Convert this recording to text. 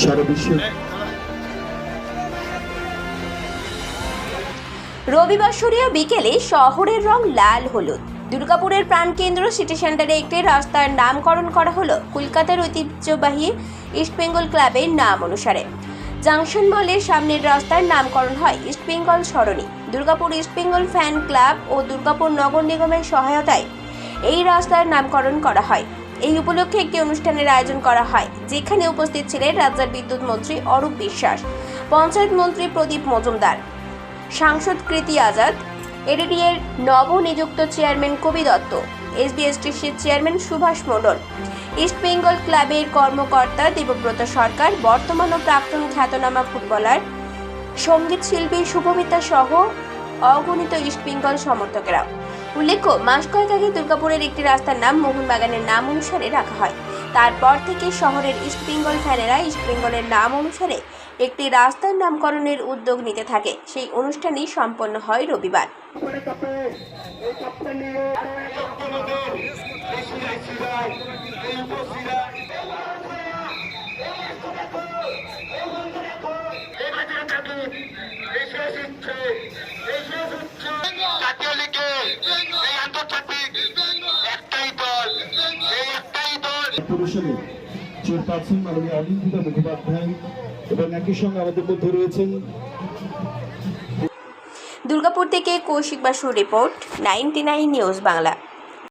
সারা বিশ্বে। রবিবাসরীয় বিকেলে শহরের রং লাল হলুদ। দুর্গাপুরের প্রাণকেন্দ্র সিটি সেন্টারে একটি রাস্তার নামকরণ করা হলো কলকাতার ঐতিহ্যবাহী ইস্টবেঙ্গল ক্লাবের নাম অনুসারে। জাংশন মলের সামনের রাস্তার নামকরণ হয় ইস্টবেঙ্গল সরণি। দুর্গাপুর ইস্টবেঙ্গল ফ্যান ক্লাব ও দুর্গাপুর নগর নিগমের সহায়তায় এই রাস্তার নামকরণ করা হয়। এই উপলক্ষে একটি অনুষ্ঠানের আয়োজন করা হয়, যেখানে উপস্থিত ছিলেন রাজ্যের বিদ্যুৎ মন্ত্রী অরূপ বিশ্বাস, পঞ্চায়েত মন্ত্রী প্রদীপ মজুমদার, সাংসদ কৃতি আজাদ, এডিডিএর নবনিযুক্ত চেয়ারম্যান কবি দত্ত, এসবিএসটিসির চেয়ারম্যান সুভাষ মণ্ডল, ইস্টবেঙ্গল ক্লাবের কর্মকর্তা দেবব্রত সরকার, বর্তমান ও প্রাক্তন খ্যাতনামা ফুটবলার, সঙ্গীত শিল্পী শুভমিতা সহ অগণিত ইস্টবেঙ্গল সমর্থকেরা। উল্লেখ্য, মাস কয়েক আগে দুর্গাপুরের একটি রাস্তার নাম মোহনবাগানের নাম অনুসারে রাখা হয়। তারপর থেকে শহরের ইস্টবেঙ্গল ফ্যানেরা ইস্টবেঙ্গলের নাম অনুসারে একটি রাস্তার নামকরণের উদ্যোগ নিতে থাকে। সেই অনুষ্ঠানই সম্পন্ন হয় রবিবার। পরিষদের চেয়ারপারসন মাননীয় অনিন্দিতা মুখোপাধ্যায় এবং একই সঙ্গে আমাদের মধ্যে রয়েছেন। দুর্গাপুর থেকে কৌশিক বাসুর রিপোর্ট, 99 নিউজ বাংলা।